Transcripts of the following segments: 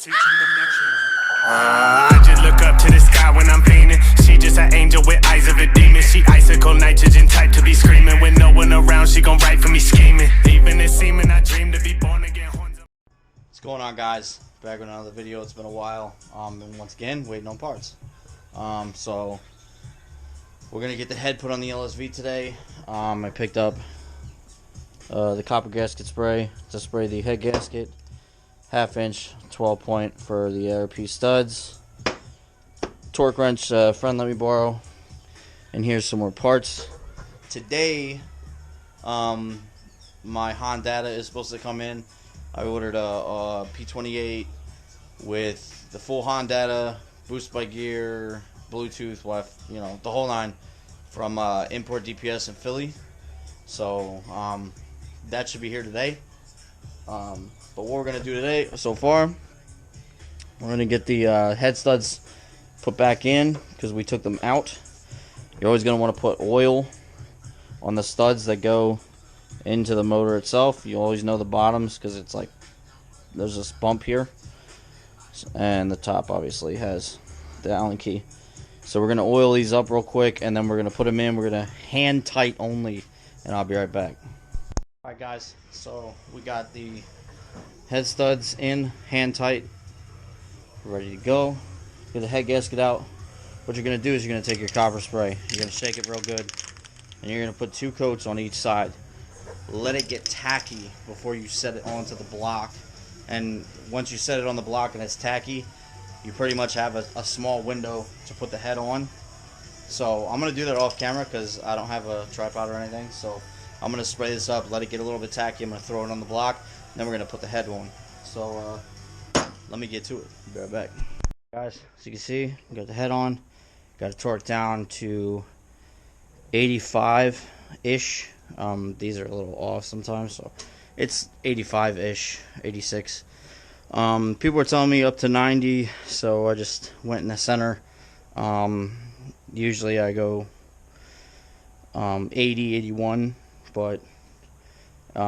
I just look up to the sky when I'm feeling. She just an angel with eyes of a demon. She icicle nitrogen type to be screaming. When no one around, she gon' write for me scheming. Even if seeming, I dream to be born again. What's going on, guys? Back with another video. It's been a while. And once again, waiting on parts. So we're gonna get the head put on the LsV today. I picked up the copper gasket spray to spray the head gasket. 1/2 inch 12 point for the ARP studs. Torque wrench, friend let me borrow. And here's some more parts. Today, my Honda is supposed to come in. I ordered a P28 with the full Honda, boost by gear, Bluetooth, you know, the whole nine, from Import DPS in Philly. So that should be here today. But what we're going to do today, so far, we're going to get the head studs put back in because we took them out. You're always going to want to put oil on the studs that go into the motor itself. You always know the bottoms because it's like there's this bump here. And the top obviously has the Allen key. So we're going to oil these up real quick and then we're going to put them in. We're going to hand tight only and I'll be right back. Alright guys, so we got the head studs in, hand tight, ready to go. Get the head gasket out. What you're going to do is you're going to take your copper spray, you're going to shake it real good, and you're going to put 2 coats on each side. Let it get tacky before you set it onto the block. And once you set it on the block and it's tacky, you pretty much have a small window to put the head on. So I'm going to do that off camera because I don't have a tripod or anything. So I'm going to spray this up, let it get a little bit tacky. I'm going to throw it on the block. Then we're going to put the head on. So let me get to it. Be right back. Guys, as you can see, we got the head on. Got it torqued down to 85-ish. These are a little off sometimes, so it's 85-ish, 86. People were telling me up to 90, so I just went in the center. Usually I go 80, 81, but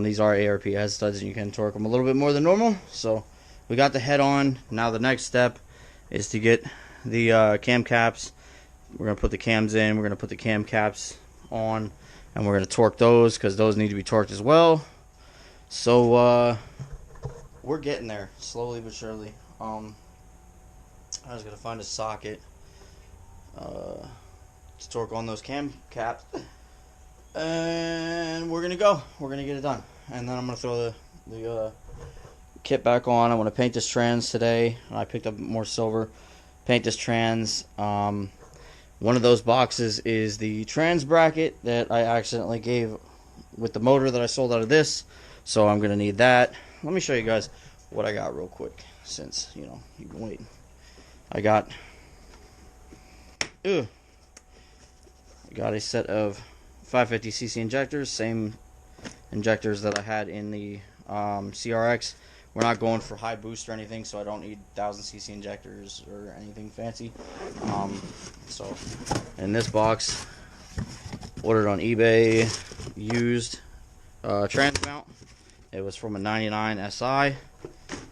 these are ARP head studs and you can torque them a little bit more than normal. So we got the head on. Now the next step is to get the cam caps. We're going to put the cams in, we're going to put the cam caps on, and we're going to torque those because those need to be torqued as well. So we're getting there slowly but surely. I was going to find a socket to torque on those cam caps, and we're going to go. We're going to get it done, and then I'm going to throw the kit back on. I want to paint this trans today. I picked up more silver. Paint this trans. One of those boxes is the trans bracket that I accidentally gave with the motor that I sold out of this. So I'm going to need that. Let me show you guys what I got real quick since, you know, you've been waiting. I got a set of 550cc injectors, same injectors that I had in the CRX. We're not going for high boost or anything, so I don't need 1000cc injectors or anything fancy. So in this box, ordered on eBay, used trans mount. It was from a 99 SI,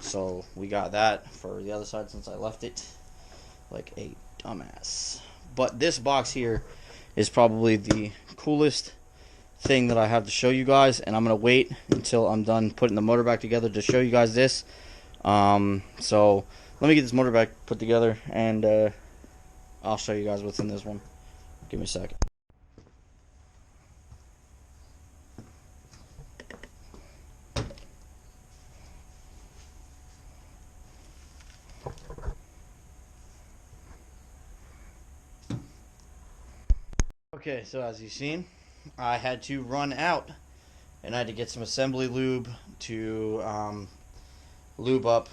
so we got that for the other side since I left it like a dumbass. But this box here is probably the coolest thing that I have to show you guys, and I'm gonna wait until I'm done putting the motor back together to show you guys this. So let me get this motor back put together and I'll show you guys what's in this one. Give me a second. Okay, so as you've seen, I had to run out and I had to get some assembly lube to lube up.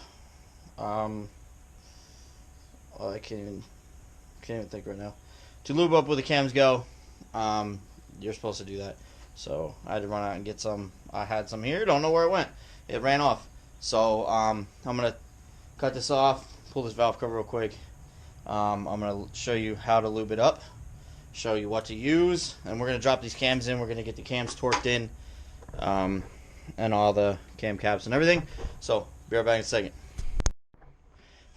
I can't even think right now. To lube up where the cams go. You're supposed to do that. So I had to run out and get some. I had some here. Don't know where it went. It ran off. So I'm gonna cut this off. Pull this valve cover real quick. I'm gonna show you how to lube it up. Show you what to use, and we're going to drop these cams in. We're going to get the cams torqued in, and all the cam caps and everything. So be right back in a second.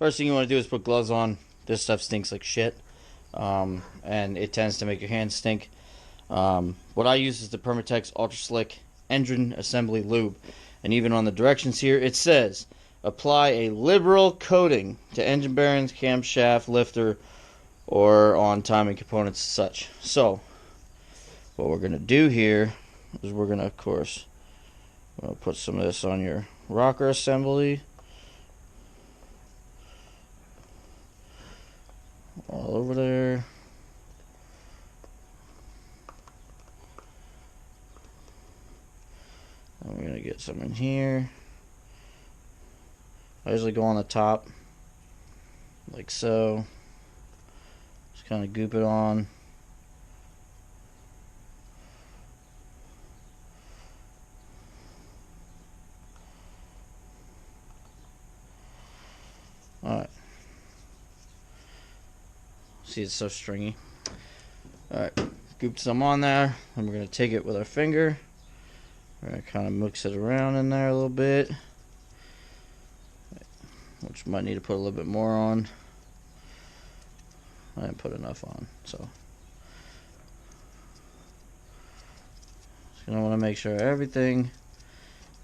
first thing you want to do is put gloves on. This stuff stinks like shit, and it tends to make your hands stink. What I use is the Permatex Ultra Slick Engine Assembly Lube, and even on the directions here it says apply a liberal coating to engine bearings, camshaft, lifter, or on timing components and such. So what we're going to do here is we're going to, of course, put some of this on your rocker assembly all over there. And we're going to get some in here. I usually go on the top like so. Just kind of goop it on. Alright. See, it's so stringy. Alright, gooped some on there. And we're going to take it with our finger. We're going to kind of mix it around in there a little bit. Which might need to put a little bit more on. I didn't put enough on, so. Just gonna want to make sure everything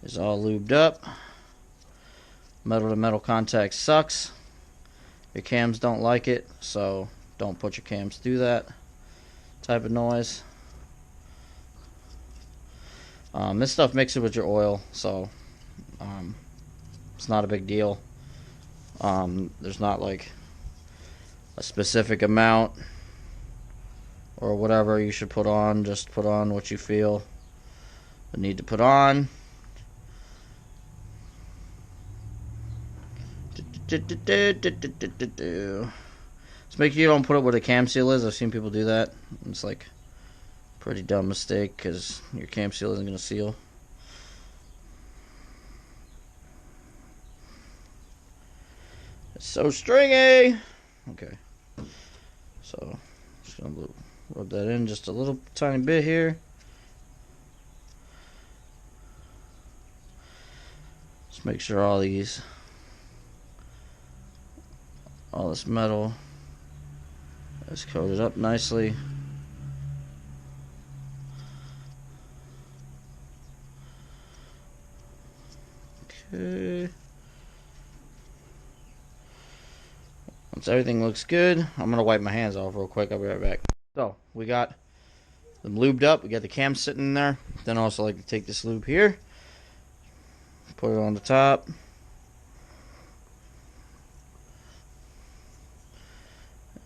is all lubed up. Metal to metal contact sucks. Your cams don't like it, so don't put your cams through that type of noise. This stuff mixes with your oil, so it's not a big deal. There's not like a specific amount or whatever you should put on. Just put on what you feel the need to put on. Just make sure you don't put it where the cam seal is. I've seen people do that. It's like a pretty dumb mistake because your cam seal isn't going to seal. It's so stringy. Okay. So, just going to rub that in just a little tiny bit here. Just make sure all this metal is coated up nicely. Okay. Once everything looks good, I'm going to wipe my hands off real quick. I'll be right back. So, we got them lubed up. We got the cam sitting in there. Then I also like to take this lube here, put it on the top.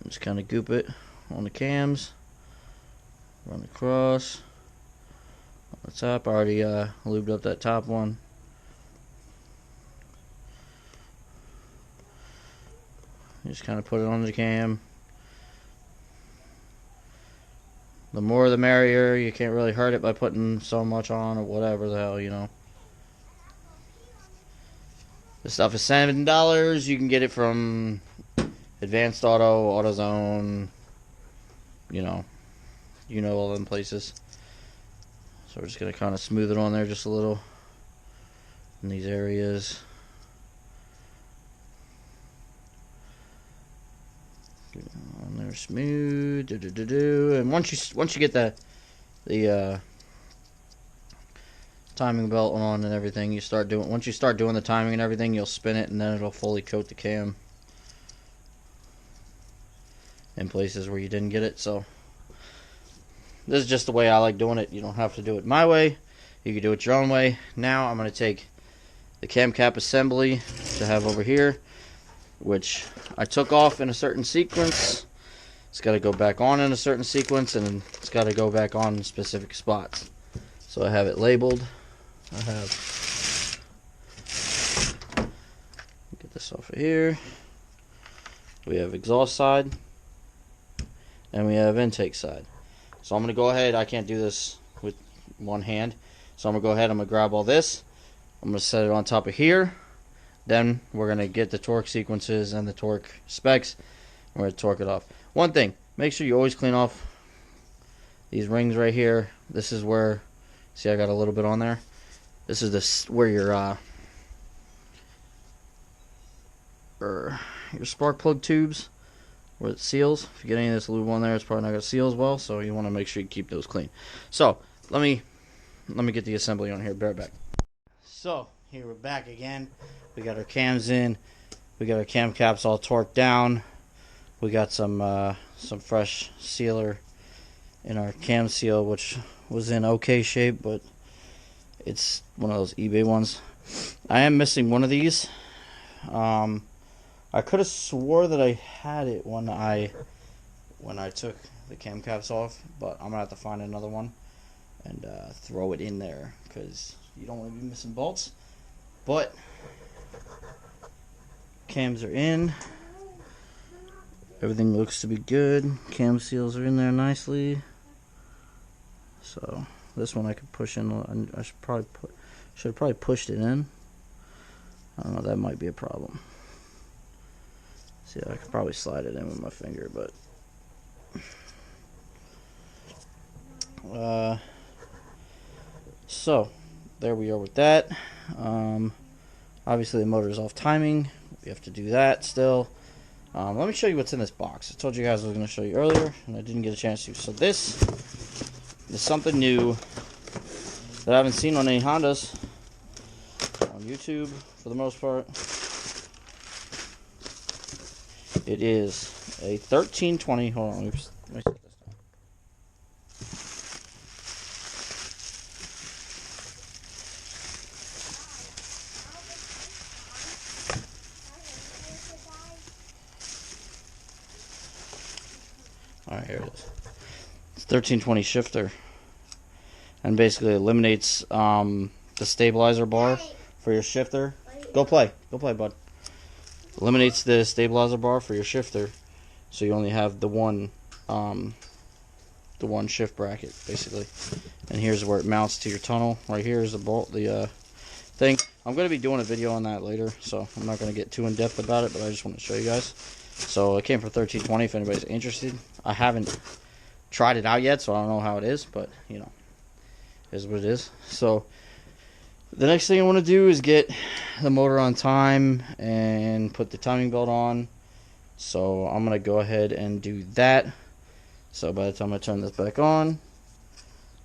And just kind of goop it on the cams. Run across. On the top, I already lubed up that top one. Just kind of put it on the cam. The more the merrier. You can't really hurt it by putting so much on or whatever the hell, you know. This stuff is $7. You can get it from Advanced Auto, AutoZone, you know all them places. So we're just going to kind of smooth it on there just a little in these areas. Get it on there smooth. And once you get the timing belt on and everything, once you start doing the timing and everything, you'll spin it and then it'll fully coat the cam in places where you didn't get it. So this is just the way I like doing it. You don't have to do it my way. You can do it your own way. Now I'm going to take the cam cap assembly to have over here, which I took off in a certain sequence. It's got to go back on in a certain sequence, and it's got to go back on in specific spots. So I have it labeled. Get this off of here. We have exhaust side, and we have intake side. So I'm going to go ahead. I can't do this with one hand. So I'm going to go ahead. I'm going to grab all this. I'm going to set it on top of here. Then we're going to get the torque sequences and the torque specs. We're going to torque it off. One thing, make sure you always clean off these rings right here. This is where, see, I got a little bit on there. This is where your your spark plug tubes where it seals. If you get any of this lube on there, it's probably not going to seal as well, so you want to make sure you keep those clean. So let me get the assembly on here. Bear back. So here we're back again. We got our cams in. We got our cam caps all torqued down. We got some fresh sealer in our cam seal, which was in okay shape, but it's one of those eBay ones. I am missing one of these. I could have swore that I had it when I took the cam caps off, but I'm gonna have to find another one and throw it in there because you don't want to be missing bolts. But cams are in. Everything looks to be good. Cam seals are in there nicely. So this one I could push in. I should have probably pushed it in. I don't know. That might be a problem. See, I could probably slide it in with my finger, but so there we are with that. Obviously the motor is off timing. We have to do that still. Let me show you what's in this box. I told you guys I was going to show you earlier, and I didn't get a chance to. So this is something new that I haven't seen on any Hondas on YouTube for the most part. It is a 1320. Hold on, let me set this down. Alright, here it is. It's 1320 shifter, and basically eliminates the stabilizer bar for your shifter. Go play, bud. Eliminates the stabilizer bar for your shifter, so you only have the one shift bracket basically. And here's where it mounts to your tunnel. Right here is the bolt, the thing. I'm going to be doing a video on that later, so I'm not going to get too in depth about it, but I just want to show you guys. So it came for 1320 if anybody's interested. I haven't tried it out yet, so I don't know how it is, but you know, it is what it is. So the next thing I want to do is get the motor on time and put the timing belt on. So I'm going to go ahead and do that. So by the time I turn this back on,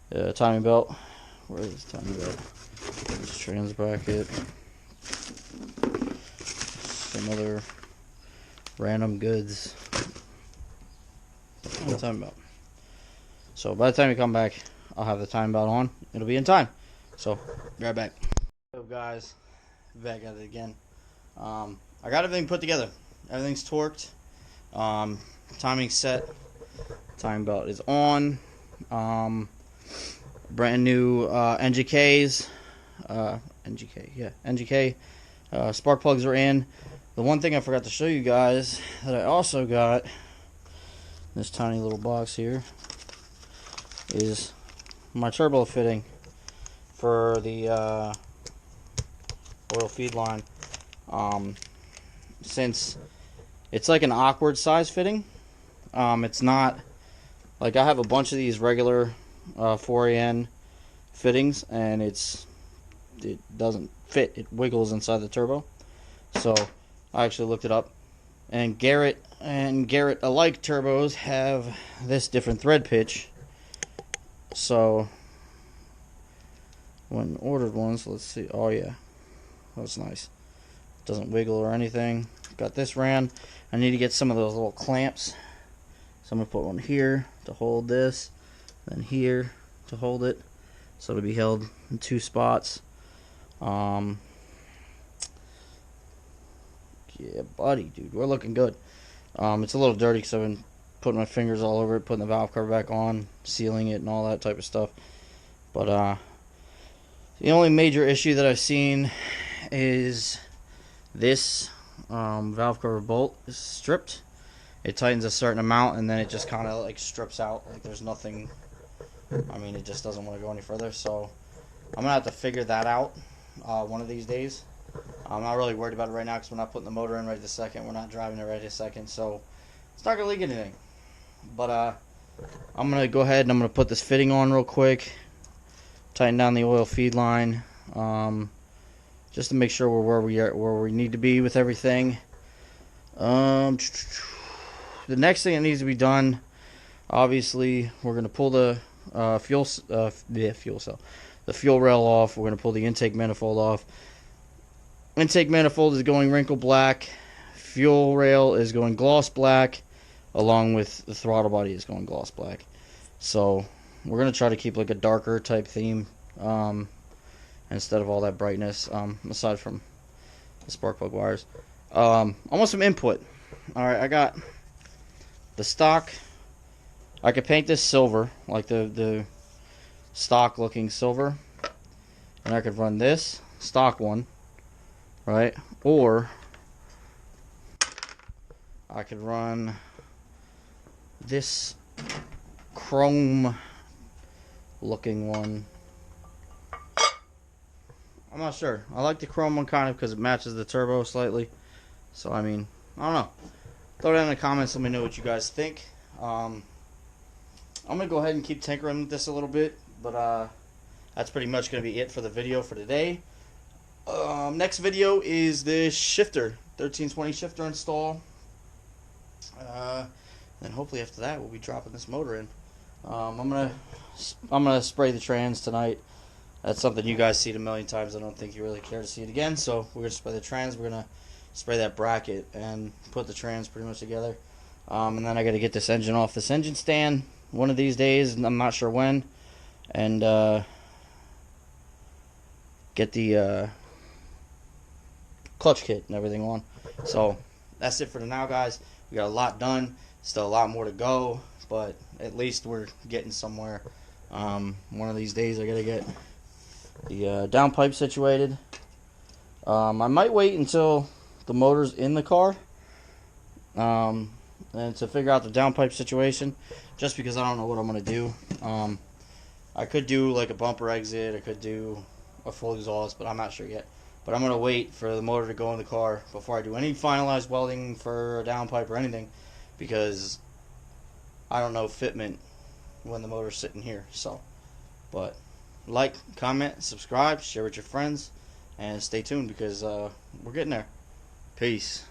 the timing belt, where is the timing belt? There's trans bracket, some other random goods. The timing belt. So by the time you come back, I'll have the timing belt on. It'll be in time. So be right back. What's up, guys? Back at it again. I got everything put together. Everything's torqued. Timing set. Timing belt is on. Brand new NGKs. NGK. Spark plugs are in. The one thing I forgot to show you guys that I also got in this tiny little box here is my turbo fitting for the oil feed line. Since it's like an awkward size fitting, it's not like I have a bunch of these regular 4AN fittings, and it doesn't fit. It wiggles inside the turbo. So I actually looked it up, and Garrett alike turbos have this different thread pitch. So when ordered one, so let's see. Oh yeah, that's nice. Doesn't wiggle or anything. Got this ran. I need to get some of those little clamps. So I'm gonna put one here to hold this, then here to hold it, so it'll be held in two spots. Yeah, buddy, dude, we're looking good. It's a little dirty because I've been putting my fingers all over it, putting the valve cover back on, sealing it, and all that type of stuff. But the only major issue that I've seen is this valve cover bolt is stripped. It tightens a certain amount, and then it just kind of like strips out. Like there's nothing. I mean, it just doesn't want to go any further. So I'm gonna have to figure that out one of these days. I'm not really worried about it right now because we're not putting the motor in right this second. We're not driving it right this second, so it's not gonna leak anything. But I'm gonna go ahead and I'm gonna put this fitting on real quick, tighten down the oil feed line, just to make sure we're where we need to be with everything. The next thing that needs to be done, obviously, we're going to pull the fuel cell, the fuel rail off. We're going to pull the intake manifold off. Intake manifold is going wrinkle black. Fuel rail is going gloss black, along with the throttle body is going gloss black. So we're going to try to keep like a darker type theme instead of all that brightness, aside from the spark plug wires. I want some input. Alright, I got the stock. I could paint this silver, like the stock looking silver. And I could run this stock one, right? Or I could run this chrome looking one. I'm not sure. I like the chrome one kind of because it matches the turbo slightly. So, I mean, I don't know. Throw it in the comments. Let me know what you guys think. I'm going to go ahead and keep tinkering with this a little bit. But that's pretty much going to be it for the video for today. Next video is the shifter. 1320 shifter install. Then hopefully after that we'll be dropping this motor in. I'm gonna spray the trans tonight. That's something you guys see it a million times. I don't think you really care to see it again. So we're gonna spray the trans. We're gonna spray that bracket and put the trans pretty much together. And then I gotta get this engine off this engine stand one of these days, and I'm not sure when. And get the clutch kit and everything on. So that's it for now, guys. We got a lot done. Still a lot more to go, but at least we're getting somewhere. One of these days I gotta get the downpipe situated. I might wait until the motor's in the car and to figure out the downpipe situation, just because I don't know what I'm gonna do. I could do like a bumper exit, I could do a full exhaust, but I'm not sure yet. But I'm gonna wait for the motor to go in the car before I do any finalized welding for a downpipe or anything, because I don't know fitment when the motor's sitting here. So, but like, comment, subscribe, share with your friends, and stay tuned because we're getting there. Peace.